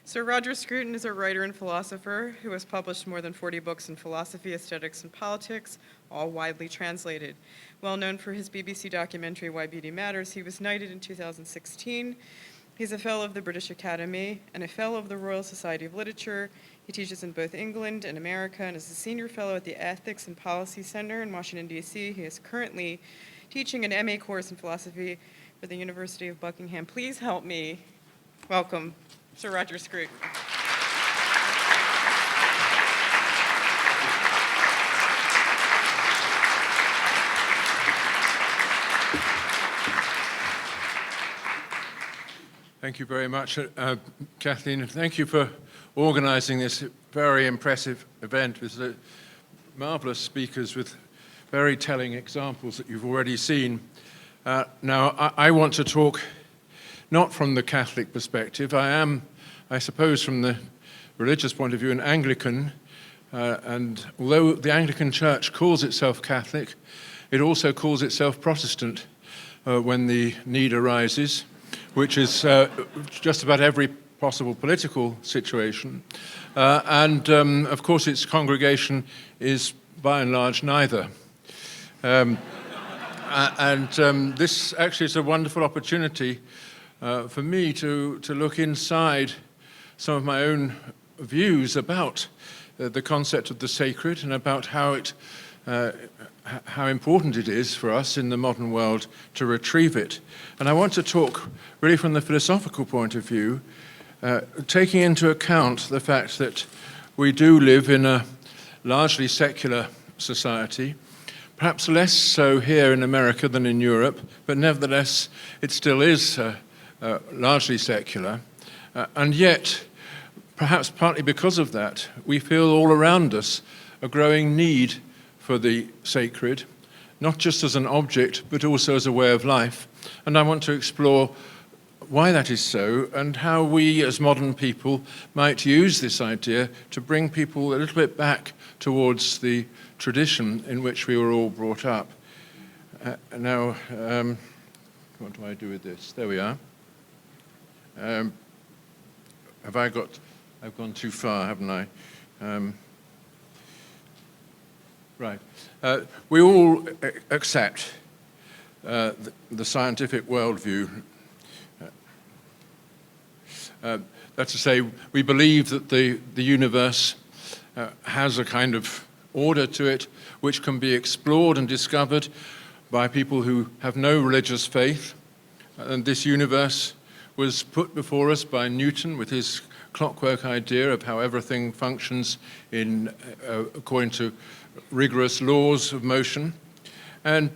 Sir Roger Scruton is a writer and philosopher who has published more than 40 books in philosophy, aesthetics, and politics, all widely translated. Well known for his BBC documentary Why Beauty Matters, he was knighted in 2016. He's a fellow of the British Academy and a fellow of the Royal Society of Literature. He teaches in both England and America and is a senior fellow at the Ethics and Policy Center in Washington, D.C. He is currently teaching an MA course in philosophy for the University of Buckingham. Please help me welcome Sir Roger Scruton. Thank you very much, Kathleen. Thank you for organizing this very impressive event with marvelous speakers with very telling examples that you've already seen. Now, I want to talk not from the Catholic perspective. I am, I suppose, from the religious point of view, an Anglican. And although the Anglican Church calls itself Catholic, it also calls itself Protestant when the need arises, which is just about every possible political situation. Of course, its congregation is, by and large, neither. This actually is a wonderful opportunity for me to look inside some of my own views about the concept of the sacred and about how important it is for us in the modern world to retrieve it. And I want to talk really from the philosophical point of view, taking into account the fact that we do live in a largely secular society, perhaps less so here in America than in Europe, but nevertheless it still is largely secular. And yet, perhaps partly because of that, we feel all around us a growing need for the sacred, not just as an object, but also as a way of life. And I want to explore why that is so and how we as modern people might use this idea to bring people a little bit back towards the tradition in which we were all brought up. Now, what do I do with this? There we are. I've gone too far, haven't I? Right. We all accept the scientific worldview. That's to say, we believe that the universe has a kind of order to it which can be explored and discovered by people who have no religious faith. And this universe was put before us by Newton with his clockwork idea of how everything functions according to rigorous laws of motion. And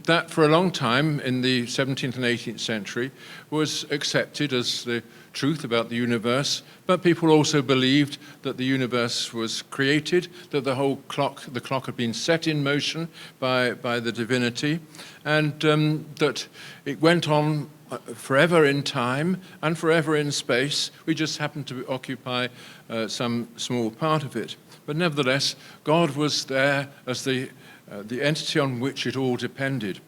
that for a long time in the 17th and 18th century was accepted as the truth about the universe, but people also believed that the universe was created, that the clock had been set in motion by the divinity, and that it went on forever in time and forever in space. We just happened to occupy some small part of it. But nevertheless, God was there as the entity on which it all depended.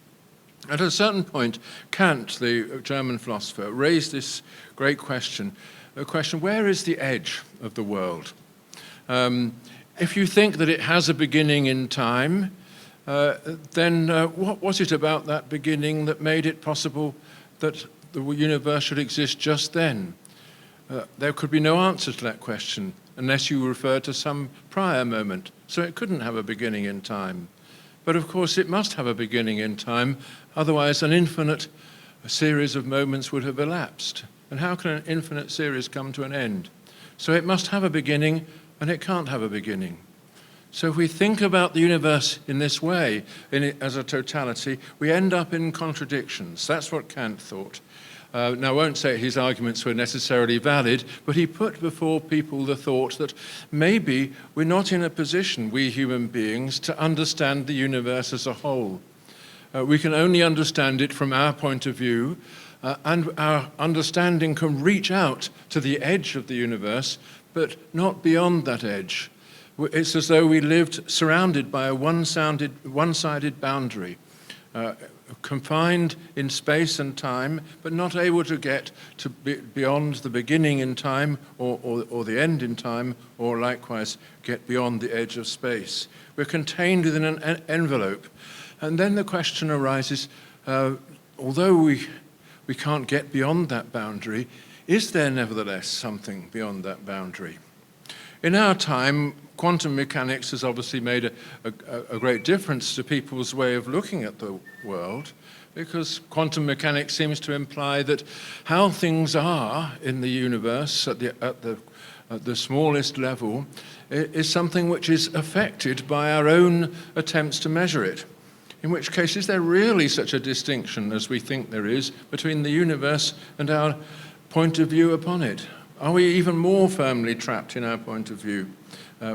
At a certain point, Kant, the German philosopher, raised this great question, the question, where is the edge of the world? If you think that it has a beginning in time, then what was it about that beginning that made it possible that the universe should exist just then? There could be no answer to that question unless you refer to some prior moment. So it couldn't have a beginning in time. But of course it must have a beginning in time, otherwise an infinite series of moments would have elapsed. And how can an infinite series come to an end? So it must have a beginning, and it can't have a beginning. So if we think about the universe in this way, as a totality, we end up in contradictions. That's what Kant thought. Now, I won't say his arguments were necessarily valid, but he put before people the thought that maybe we're not in a position, we human beings, to understand the universe as a whole. We can only understand it from our point of view, and our understanding can reach out to the edge of the universe, but not beyond that edge. It's as though we lived surrounded by a one-sided boundary. confined in space and time, but not able to get to beyond the beginning in time or the end in time, or likewise get beyond the edge of space. We're contained within an envelope. And then the question arises, although we can't get beyond that boundary, is there nevertheless something beyond that boundary? In our time, quantum mechanics has obviously made a great difference to people's way of looking at the world, because quantum mechanics seems to imply that how things are in the universe at the smallest level is something which is affected by our own attempts to measure it. In which case, is there really such a distinction as we think there is between the universe and our point of view upon it? Are we even more firmly trapped in our point of view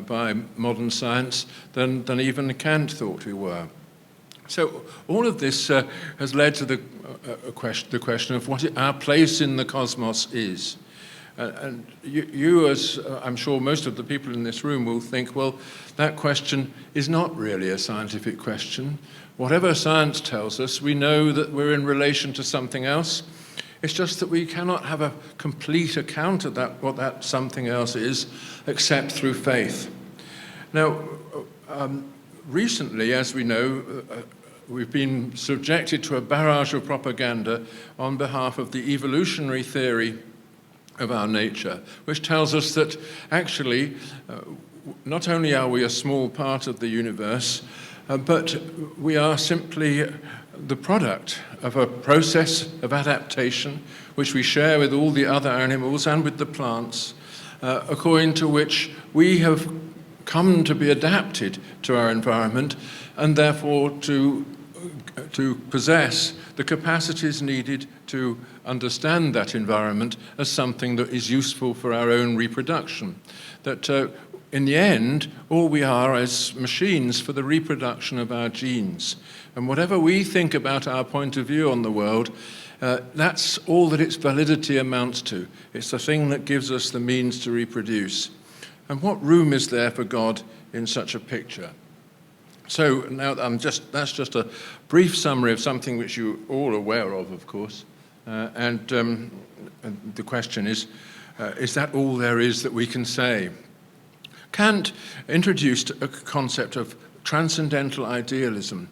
by modern science than even Kant thought we were? So all of this has led to the question of what our place in the cosmos is. And you, as I'm sure most of the people in this room will think, well, that question is not really a scientific question. Whatever science tells us, we know that we're in relation to something else. It's just that we cannot have a complete account of that, what that something else is, except through faith. Now, recently, as we know, we've been subjected to a barrage of propaganda on behalf of the evolutionary theory of our nature, which tells us that actually, not only are we a small part of the universe, but we are simply the product of a process of adaptation which we share with all the other animals and with the plants, according to which we have come to be adapted to our environment and therefore to possess the capacities needed to understand that environment as something that is useful for our own reproduction. That in the end, all we are is machines for the reproduction of our genes. And whatever we think about our point of view on the world, that's all that its validity amounts to. It's the thing that gives us the means to reproduce. And what room is there for God in such a picture? So now that's just a brief summary of something which you're all aware of course. And the question is that all there is that we can say? Kant introduced a concept of transcendental idealism,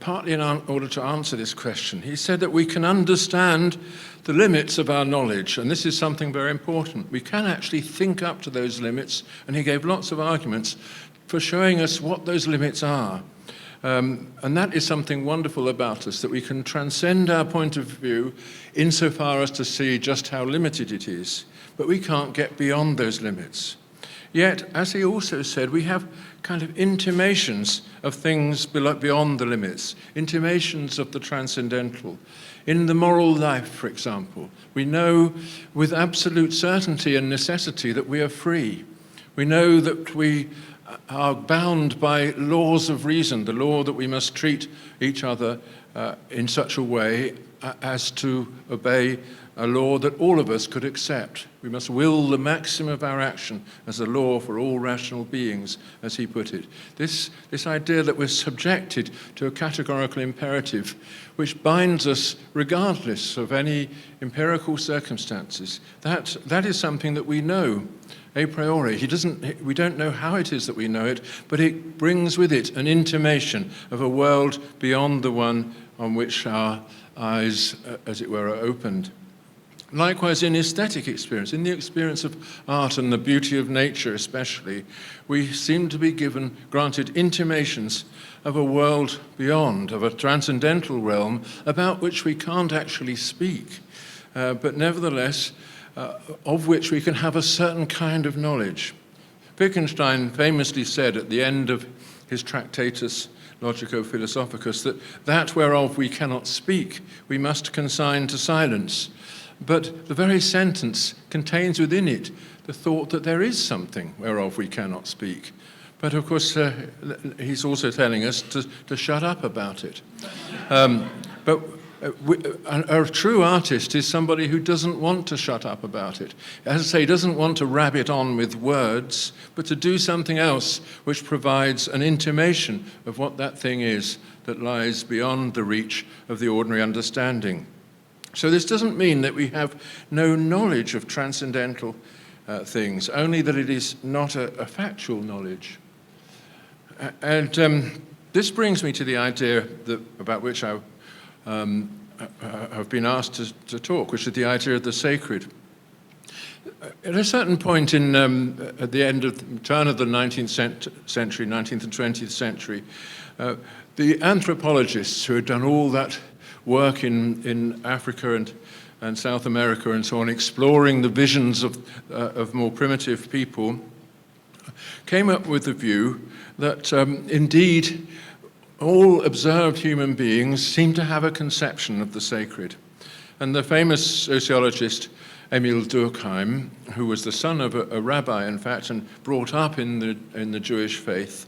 partly in order to answer this question. He said that we can understand the limits of our knowledge, and this is something very important. We can actually think up to those limits, and he gave lots of arguments for showing us what those limits are. And that is something wonderful about us, that we can transcend our point of view insofar as to see just how limited it is, but we can't get beyond those limits. Yet, as he also said, we have kind of intimations of things beyond the limits, intimations of the transcendental. In the moral life, for example, we know with absolute certainty and necessity that we are free. We know that we are bound by laws of reason, the law that we must treat each other in such a way as to obey a law that all of us could accept. We must will the maximum of our action as a law for all rational beings, as he put it. This idea that we're subjected to a categorical imperative which binds us regardless of any empirical circumstances, that is something that we know a priori. We don't know how it is that we know it, but it brings with it an intimation of a world beyond the one on which our eyes, as it were, are opened. Likewise, in aesthetic experience, in the experience of art and the beauty of nature especially, we seem to be granted intimations of a world beyond, of a transcendental realm about which we can't actually speak, but nevertheless, of which we can have a certain kind of knowledge. Wittgenstein famously said at the end of his Tractatus Logico-Philosophicus that whereof we cannot speak, we must consign to silence. But the very sentence contains within it the thought that there is something whereof we cannot speak. But of course, he's also telling us to shut up about it. But A true artist is somebody who doesn't want to shut up about it. As I say, doesn't want to rabbit on with words, but to do something else which provides an intimation of what that thing is that lies beyond the reach of the ordinary understanding. So this doesn't mean that we have no knowledge of transcendental things, only that it is not a factual knowledge. And this brings me to the idea about which I have been asked to talk, which is the idea of the sacred. At a certain point at the end of the turn of the 19th century, 19th and 20th century, the anthropologists who had done all that work in Africa and South America and so on, exploring the visions of more primitive people, came up with the view that indeed all observed human beings seem to have a conception of the sacred. And the famous sociologist Emile Durkheim, who was the son of a rabbi, in fact, and brought up in the Jewish faith,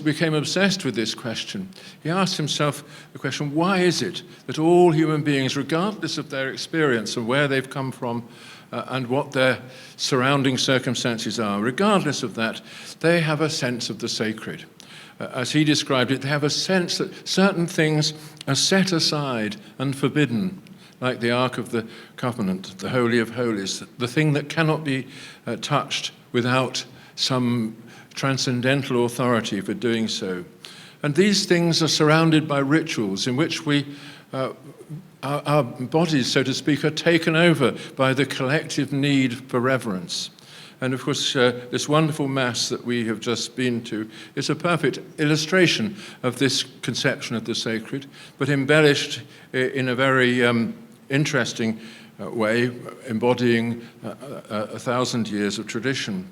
became obsessed with this question. He asked himself the question, why is it that all human beings, regardless of their experience and where they've come from and what their surrounding circumstances are, regardless of that, they have a sense of the sacred? As he described it, they have a sense that certain things are set aside and forbidden, like the Ark of the Covenant, the Holy of Holies, the thing that cannot be touched without some transcendental authority for doing so. And these things are surrounded by rituals in which our bodies, so to speak, are taken over by the collective need for reverence. And of course, this wonderful Mass that we have just been to is a perfect illustration of this conception of the sacred, but embellished in a very interesting way, embodying 1,000 years of tradition.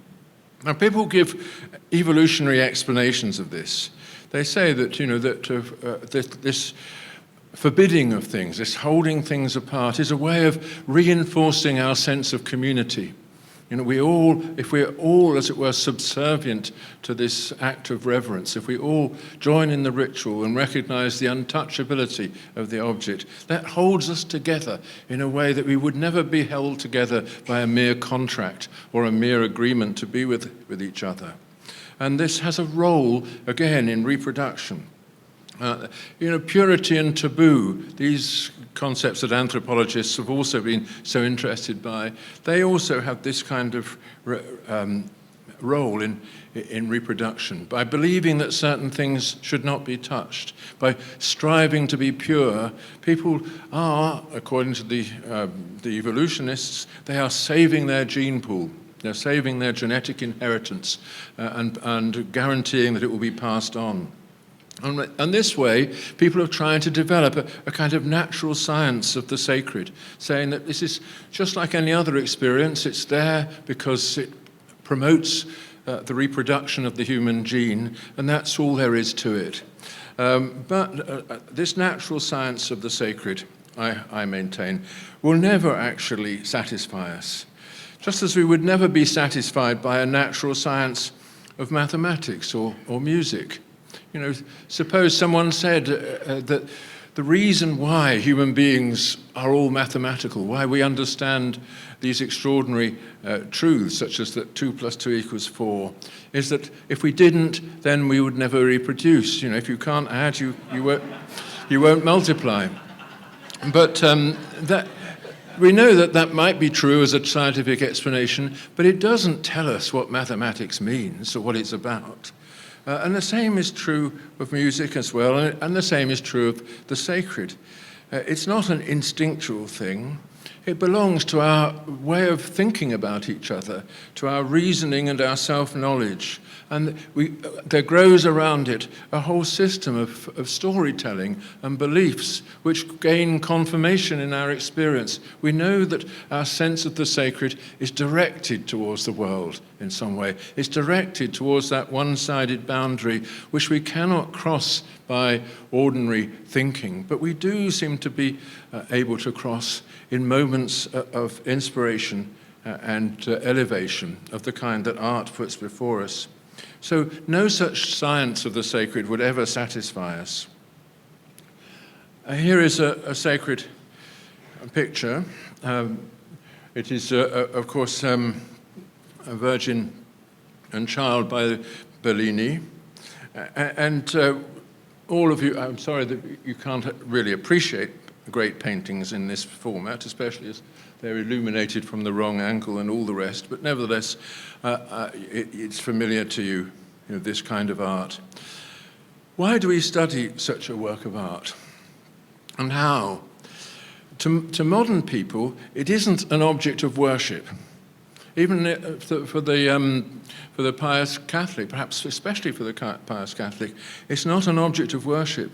Now, people give evolutionary explanations of this. They say that, this forbidding of things, this holding things apart, is a way of reinforcing our sense of community. If we're all, as it were, subservient to this act of reverence, if we all join in the ritual and recognize the untouchability of the object, that holds us together in a way that we would never be held together by a mere contract or a mere agreement to be with each other. And this has a role, again, in reproduction. Purity and taboo, these concepts that anthropologists have also been so interested by, they also have this kind of role in reproduction. By believing that certain things should not be touched, by striving to be pure, people are, according to the evolutionists, they are saving their gene pool. They're saving their genetic inheritance and guaranteeing that it will be passed on. And this way, people are trying to develop a kind of natural science of the sacred, saying that this is just like any other experience. It's there because it promotes the reproduction of the human gene, and that's all there is to it. But this natural science of the sacred, I maintain, will never actually satisfy us. Just as we would never be satisfied by a natural science of mathematics or music. Suppose someone said that the reason why human beings are all mathematical, why we understand these extraordinary truths, such as that 2 + 2 = 4, is that if we didn't, then we would never reproduce. If you can't add, you won't multiply. But we know that might be true as a scientific explanation, but it doesn't tell us what mathematics means or what it's about. And the same is true of music as well, and the same is true of the sacred. It's not an instinctual thing. It belongs to our way of thinking about each other, to our reasoning and our self-knowledge. And there grows around it a whole system of storytelling and beliefs which gain confirmation in our experience. We know that our sense of the sacred is directed towards the world in some way. It's directed towards that one-sided boundary which we cannot cross by ordinary thinking, but we do seem to be able to cross in moments of inspiration and elevation of the kind that art puts before us. So no such science of the sacred would ever satisfy us. Here is a sacred picture. It is, of course, a Virgin and Child by Bellini. And all of you, I'm sorry that you can't really appreciate great paintings in this format, especially as they're illuminated from the wrong angle and all the rest, but nevertheless, it's familiar to you, this kind of art. Why do we study such a work of art? And how? To modern people, it isn't an object of worship. Even for the pious Catholic, perhaps especially for the pious Catholic, it's not an object of worship.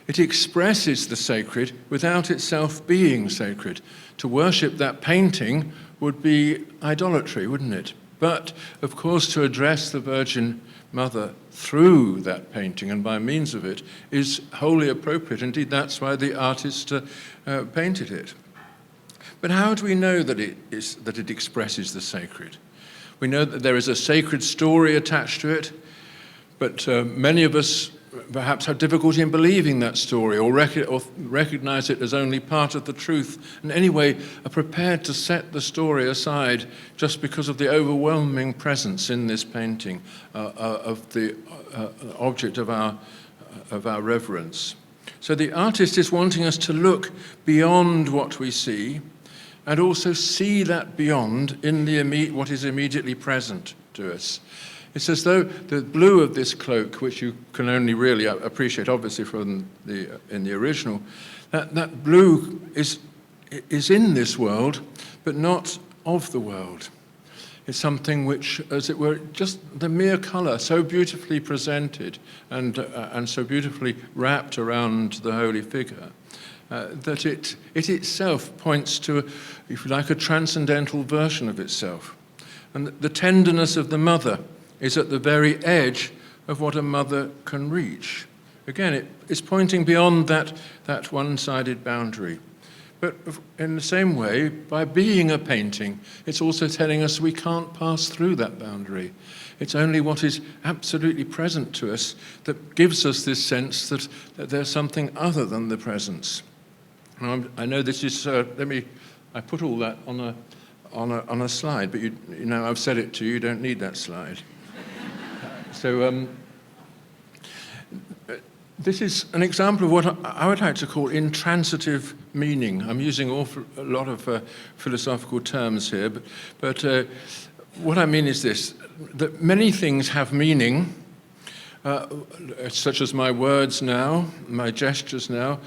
It expresses the sacred without itself being sacred. To worship that painting would be idolatry, wouldn't it? But, of course, to address the Virgin Mother through that painting and by means of it is wholly appropriate. Indeed, that's why the artist painted it. But how do we know that it expresses the sacred? We know that there is a sacred story attached to it, but many of us perhaps have difficulty in believing that story or recognize it as only part of the truth, and anyway are prepared to set the story aside just because of the overwhelming presence in this painting of the object of our reverence. So the artist is wanting us to look beyond what we see and also see that beyond in what is immediately present to us. It's as though the blue of this cloak, which you can only really appreciate, obviously, in the original, that blue is in this world, but not of the world. It's something which, as it were, just the mere colour, so beautifully presented and so beautifully wrapped around the holy figure, that it itself points to, if you like, a transcendental version of itself. And the tenderness of the mother is at the very edge of what a mother can reach. Again, it's pointing beyond that one-sided boundary. But in the same way, by being a painting, it's also telling us we can't pass through that boundary. It's only what is absolutely present to us that gives us this sense that there's something other than the presence. Now, I know this is, I put all that on a slide, but I've said it to you, you don't need that slide. So this is an example of what I would like to call intransitive meaning. I'm using a lot of philosophical terms here, but what I mean is this, that many things have meaning, such as my words now, my gestures now,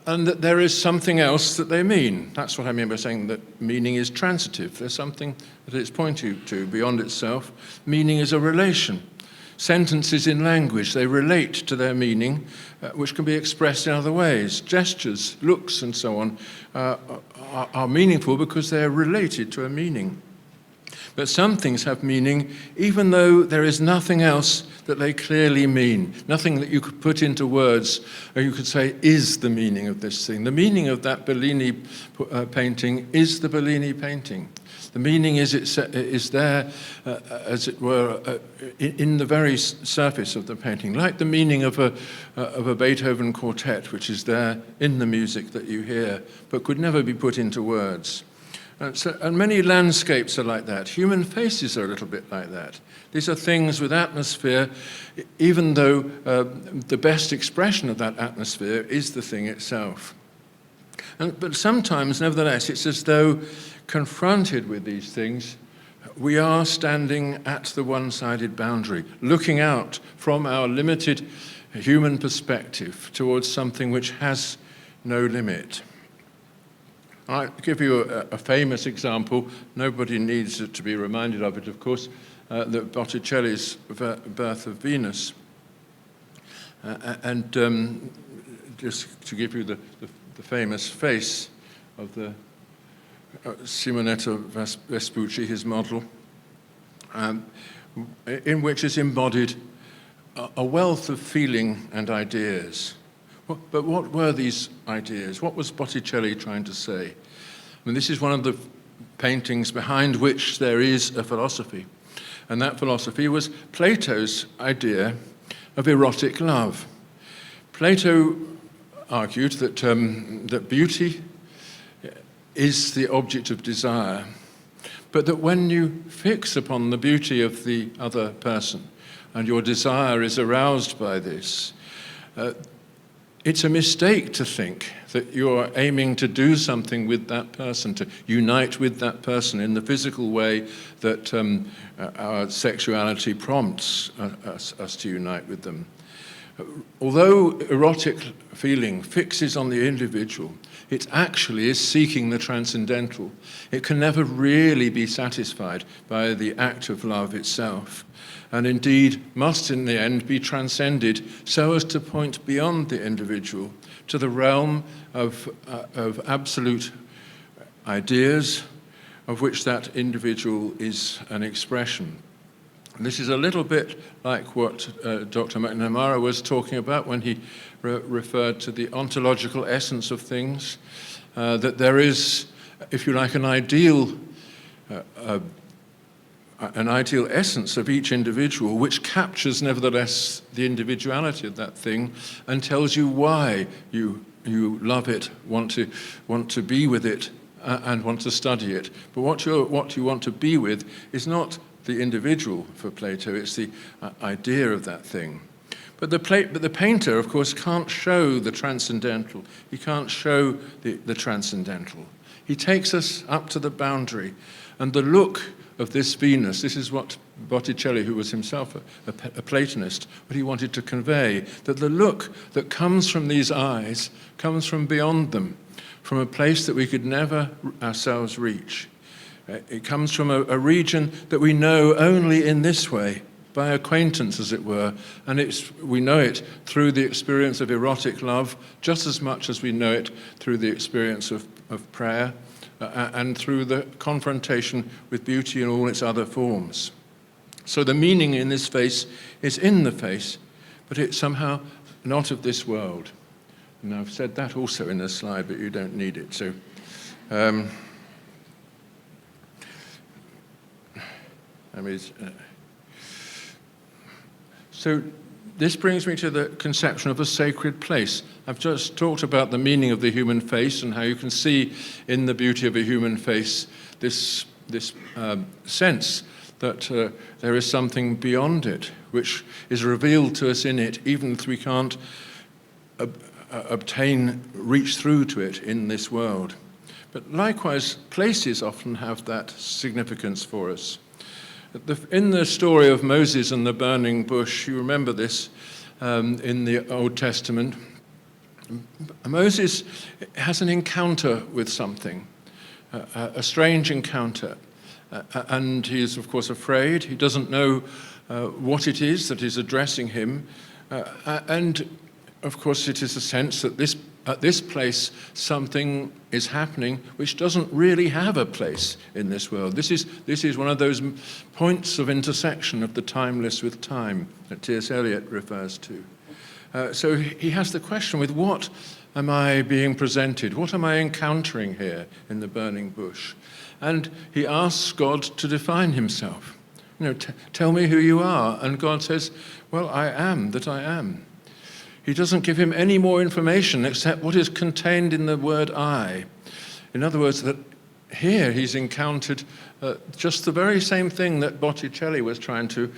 and that there is something else that they mean. That's what I mean by saying that meaning is transitive. There's something that it's pointing to beyond itself. Meaning is a relation. Sentences in language, they relate to their meaning, which can be expressed in other ways. Gestures, looks, and so on are meaningful because they're related to a meaning. But some things have meaning even though there is nothing else that they clearly mean, nothing that you could put into words, or you could say is the meaning of this thing. The meaning of that Bellini painting is the Bellini painting. The meaning is there, as it were, in the very surface of the painting, like the meaning of a Beethoven quartet, which is there in the music that you hear, but could never be put into words. And many landscapes are like that. Human faces are a little bit like that. These are things with atmosphere, even though the best expression of that atmosphere is the thing itself. But sometimes, nevertheless, it's as though confronted with these things, we are standing at the one-sided boundary, looking out from our limited human perspective towards something which has no limit. I'll give you a famous example. Nobody needs to be reminded of it, of course, that Botticelli's Birth of Venus. Just to give you the famous face of the Simonetta Vespucci, his model, in which is embodied a wealth of feeling and ideas. But what were these ideas? What was Botticelli trying to say? I mean, this is one of the paintings behind which there is a philosophy. And that philosophy was Plato's idea of erotic love. Plato argued that, that beauty is the object of desire, but that when you fix upon the beauty of the other person and your desire is aroused by this, it's a mistake to think that you're aiming to do something with that person, to unite with that person in the physical way that our sexuality prompts us to unite with them. Although erotic feeling fixes on the individual, it actually is seeking the transcendental. It can never really be satisfied by the act of love itself, and indeed must in the end be transcended so as to point beyond the individual to the realm of absolute ideas of which that individual is an expression. This is a little bit like what Dr. McNamara was talking about when he referred to the ontological essence of things, that there is, if you like, an ideal essence of each individual which captures nevertheless the individuality of that thing and tells you why you love it, want to be with it, and want to study it. But what you want to be with is not the individual for Plato, it's the idea of that thing. But the painter, of course, can't show the transcendental. He can't show the transcendental. He takes us up to the boundary, and the look of this Venus, this is what Botticelli, who was himself a Platonist, what he wanted to convey, that the look that comes from these eyes comes from beyond them, from a place that we could never ourselves reach. It comes from a region that we know only in this way, by acquaintance, as it were, and we know it through the experience of erotic love just as much as we know it through the experience of prayer and through the confrontation with beauty in all its other forms. So the meaning in this face is in the face, but it's somehow not of this world. And I've said that also in the slide, but you don't need it. So this brings me to the conception of a sacred place. I've just talked about the meaning of the human face and how you can see in the beauty of a human face this sense that there is something beyond it, which is revealed to us in it, even if we can't reach through to it in this world. But likewise, places often have that significance for us. In the story of Moses and the burning bush, you remember this in the Old Testament, Moses has an encounter with something, a strange encounter, and he is, of course, afraid. He doesn't know what it is that is addressing him, and, of course, it is a sense that at this place something is happening which doesn't really have a place in this world. This is one of those points of intersection of the timeless with time that T.S. Eliot refers to. So he has the question, with what am I being presented? What am I encountering here in the burning bush? And he asks God to define himself. Tell me who you are. And God says, well, I am that I am. He doesn't give him any more information except what is contained in the word I. In other words, that here he's encountered just the very same thing that Botticelli was trying to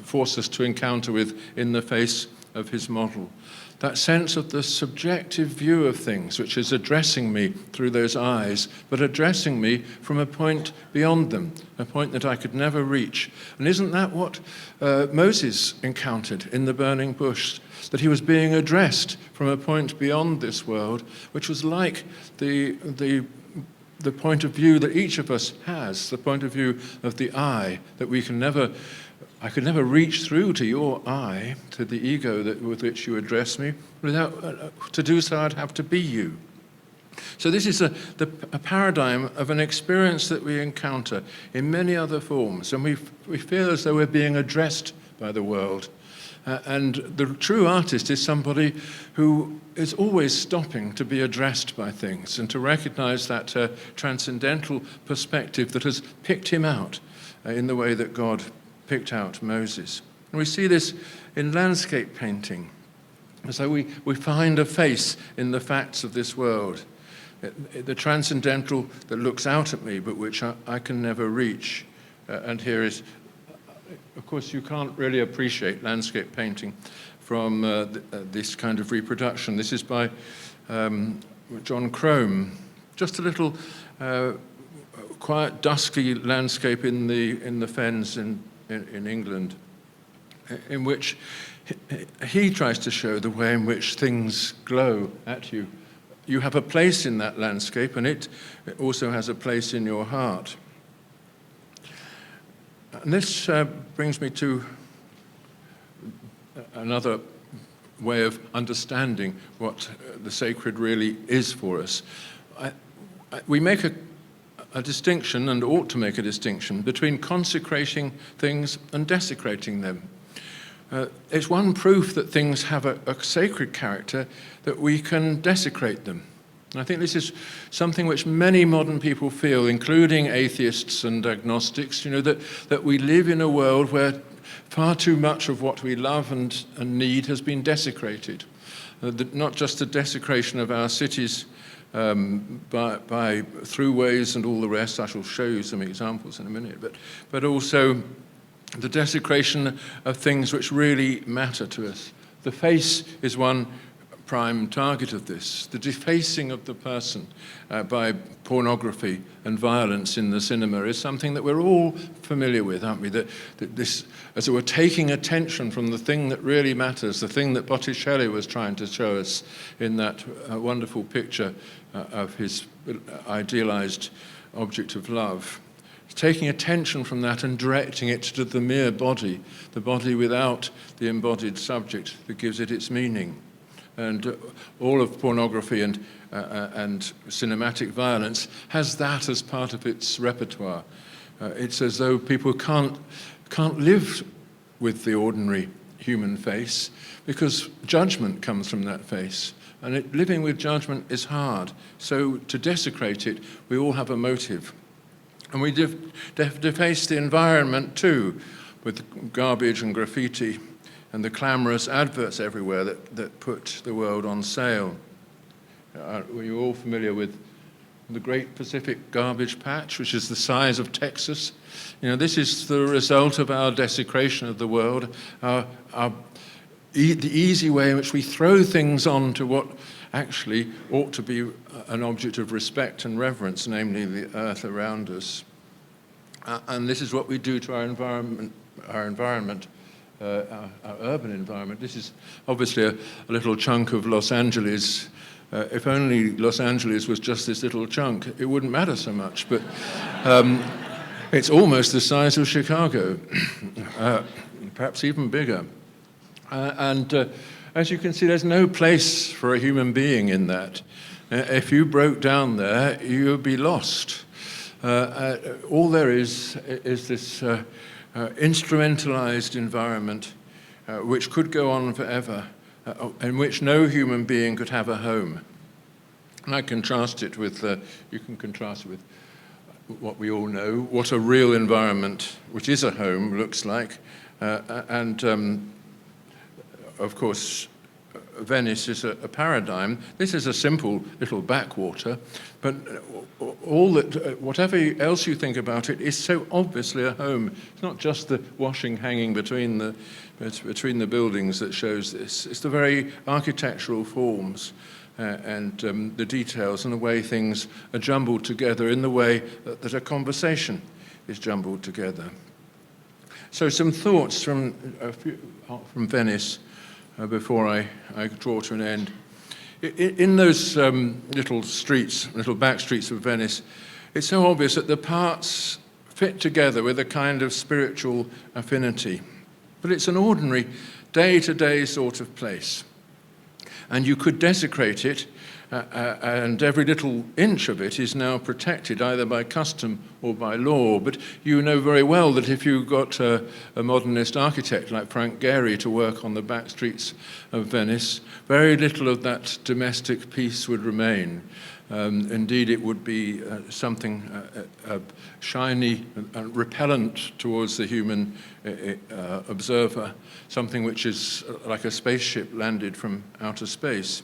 force us to encounter with in the face of his model. That sense of the subjective view of things, which is addressing me through those eyes, but addressing me from a point beyond them, a point that I could never reach. And isn't that what Moses encountered in the burning bush? That he was being addressed from a point beyond this world, which was like the point of view that each of us has, the point of view of the I, that I could never reach through to your I, to the ego with which you address me. To do so, I'd have to be you. So this is a paradigm of an experience that we encounter in many other forms, and we feel as though we're being addressed by the world. And the true artist is somebody who is always stopping to be addressed by things and to recognize that transcendental perspective that has picked him out in the way that God picked out Moses. And we see this in landscape painting. And so we find a face in the facts of this world, the transcendental that looks out at me, but which I can never reach. And here is, of course, you can't really appreciate landscape painting from this kind of reproduction. This is by John Crome. Just a little quiet, dusky landscape in the fens in England, in which he tries to show the way in which things glow at you. You have a place in that landscape, and it also has a place in your heart. And this brings me to another way of understanding what the sacred really is for us. We make a distinction, and ought to make a distinction, between consecrating things and desecrating them. It's one proof that things have a sacred character that we can desecrate them. And I think this is something which many modern people feel, including atheists and agnostics, that we live in a world where far too much of what we love and need has been desecrated. Not just the desecration of our cities by throughways and all the rest. I shall show you some examples in a minute, but also the desecration of things which really matter to us. The face is one prime target of this. The defacing of the person by pornography and violence in the cinema is something that we're all familiar with, aren't we? That this, as it were, taking attention from the thing that really matters, the thing that Botticelli was trying to show us in that wonderful picture of his idealized object of love. Taking attention from that and directing it to the mere body, the body without the embodied subject that gives it its meaning. And all of pornography and cinematic violence has that as part of its repertoire. It's as though people can't live with the ordinary human face because judgment comes from that face. And living with judgment is hard. So to desecrate it, we all have a motive. And we deface the environment too, with garbage and graffiti and the clamorous adverts everywhere that put the world on sale. Were you all familiar with the Great Pacific Garbage Patch, which is the size of Texas? This is the result of our desecration of the world, the easy way in which we throw things on to what actually ought to be an object of respect and reverence, namely the earth around us. And this is what we do to our environment, our urban environment. This is obviously a little chunk of Los Angeles. If only Los Angeles was just this little chunk, it wouldn't matter so much. But it's almost the size of Chicago, perhaps even bigger. And as you can see, there's no place for a human being in that. If you broke down there, you would be lost. All there is this instrumentalized environment which could go on forever, in which no human being could have a home. And I contrast it with, you can contrast it with what we all know, what a real environment, which is a home, looks like. Of course, Venice is a paradigm. This is a simple little backwater, but whatever else you think about it is so obviously a home. It's not just the washing hanging between the buildings that shows this. It's the very architectural forms and the details and the way things are jumbled together in the way that a conversation is jumbled together. So some thoughts from Venice before I draw to an end. In those little streets, little back streets of Venice, it's so obvious that the parts fit together with a kind of spiritual affinity. But it's an ordinary, day-to-day sort of place. And you could desecrate it and every little inch of it is now protected either by custom or by law. But you know very well that if you got a modernist architect like Frank Gehry to work on the back streets of Venice, very little of that domestic peace would remain. Indeed, it would be something shiny and repellent towards the human observer, something which is like a spaceship landed from outer space.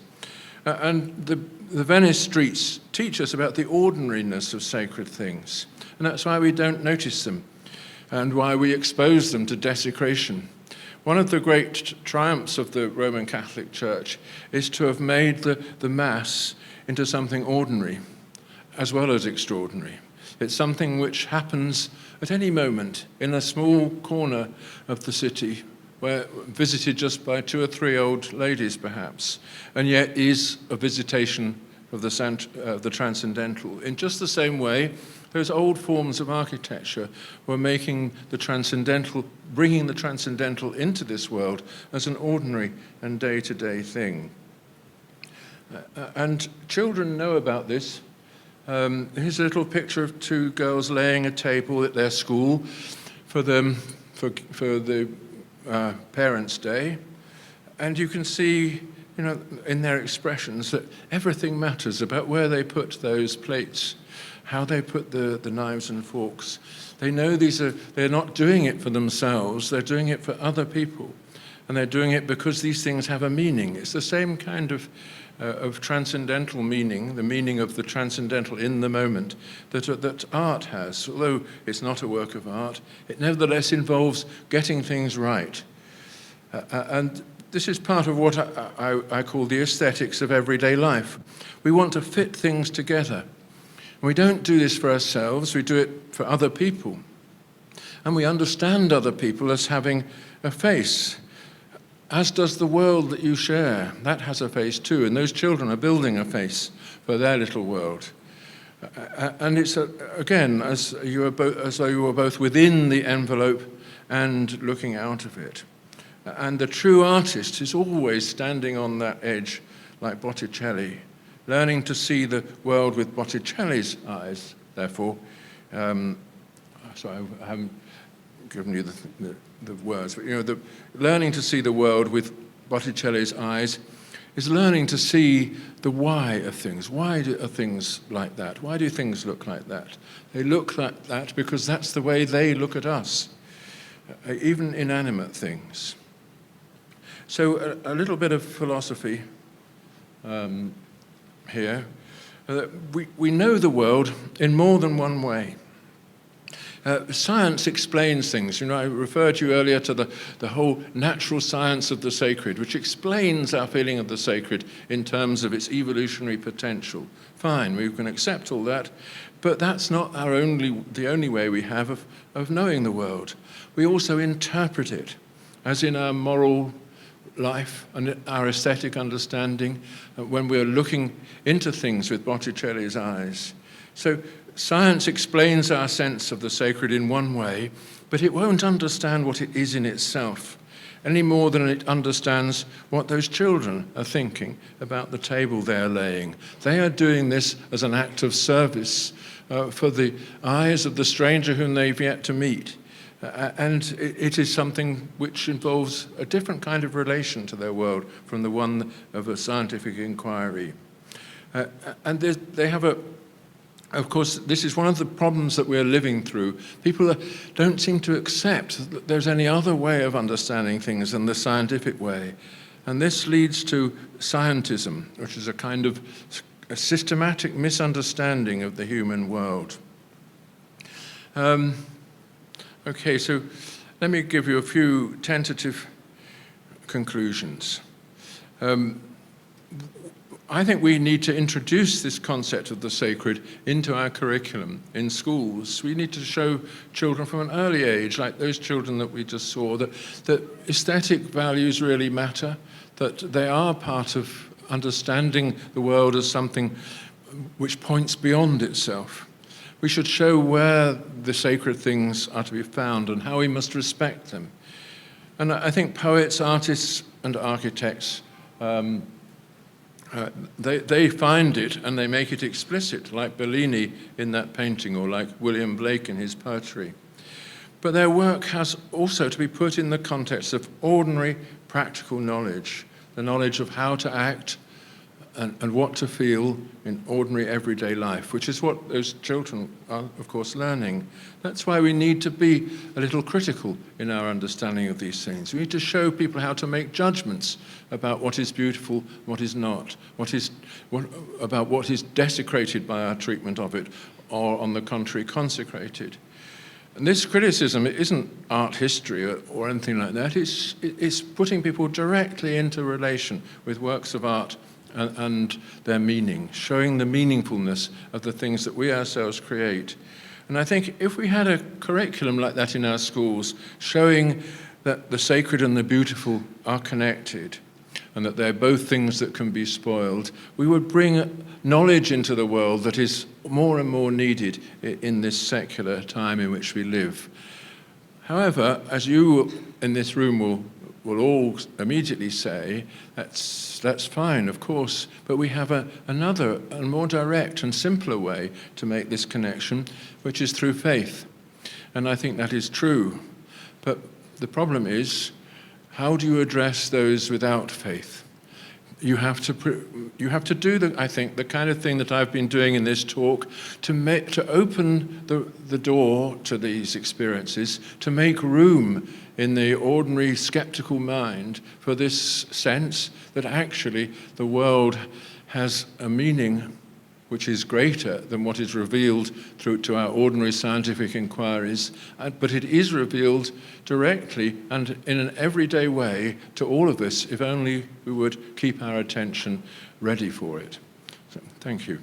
And the Venice streets teach us about the ordinariness of sacred things, and that's why we don't notice them, and why we expose them to desecration. One of the great triumphs of the Roman Catholic Church is to have made the Mass into something ordinary as well as extraordinary. It's something which happens at any moment in a small corner of the city, where visited just by 2 or 3 old ladies perhaps, and yet is a visitation of the transcendental. In just the same way, those old forms of architecture were making the transcendental, bringing the transcendental into this world as an ordinary and day-to-day thing. And children know about this. Here's a little picture of 2 girls laying a table at their school for the Parents' Day, and you can see, in their expressions that everything matters about where they put those plates, how they put the knives and forks. They know they're not doing it for themselves, they're doing it for other people, and they're doing it because these things have a meaning. It's the same kind of transcendental meaning, the meaning of the transcendental in the moment, that art has. Although it's not a work of art, it nevertheless involves getting things right. And this is part of what I call the aesthetics of everyday life. We want to fit things together. And we don't do this for ourselves, we do it for other people. And we understand other people as having a face, as does the world that you share. That has a face too, and those children are building a face for their little world. And it's, again, as though you were both within the envelope and looking out of it. And the true artist is always standing on that edge, like Botticelli, learning to see the world with Botticelli's eyes, therefore. So I haven't given you the words, but learning to see the world with Botticelli's eyes is learning to see the why of things. Why are things like that? Why do things look like that? They look like that because that's the way they look at us, even inanimate things. So a little bit of philosophy here. We know the world in more than one way. Science explains things. I referred you earlier to the whole natural science of the sacred, which explains our feeling of the sacred in terms of its evolutionary potential. Fine, we can accept all that, but that's not the only way we have of knowing the world. We also interpret it, as in our moral life and our aesthetic understanding, when we're looking into things with Botticelli's eyes. So science explains our sense of the sacred in one way, but it won't understand what it is in itself, any more than it understands what those children are thinking about the table they're laying. They are doing this as an act of service for the eyes of the stranger whom they've yet to meet. And it is something which involves a different kind of relation to their world from the one of a scientific inquiry. And they have of course, this is one of the problems that we're living through. People don't seem to accept that there's any other way of understanding things than the scientific way. And this leads to scientism, which is a kind of a systematic misunderstanding of the human world. Okay, so let me give you a few tentative conclusions. I think we need to introduce this concept of the sacred into our curriculum in schools. We need to show children from an early age, like those children that we just saw, that aesthetic values really matter, that they are part of understanding the world as something which points beyond itself. We should show where the sacred things are to be found and how we must respect them. And I think poets, artists, and architects They find it and they make it explicit, like Bellini in that painting or like William Blake in his poetry. But their work has also to be put in the context of ordinary practical knowledge, the knowledge of how to act and what to feel in ordinary everyday life, which is what those children are, of course, learning. That's why we need to be a little critical in our understanding of these things. We need to show people how to make judgments about what is beautiful, what is not, about what is desecrated by our treatment of it, or on the contrary, consecrated. And this criticism, it isn't art history or anything like that. It's putting people directly into relation with works of art and their meaning, showing the meaningfulness of the things that we ourselves create. And I think if we had a curriculum like that in our schools, showing that the sacred and the beautiful are connected, and that they're both things that can be spoiled, we would bring knowledge into the world that is more and more needed in this secular time in which we live. However, as you in this room will all immediately say, that's fine, of course, but we have another and more direct and simpler way to make this connection, which is through faith. And I think that is true. But the problem is, how do you address those without faith? You have to do, I think, the kind of thing that I've been doing in this talk to open the door to these experiences, to make room in the ordinary skeptical mind for this sense that actually the world has a meaning which is greater than what is revealed through to our ordinary scientific inquiries, but it is revealed directly and in an everyday way to all of us, if only we would keep our attention ready for it. So, thank you.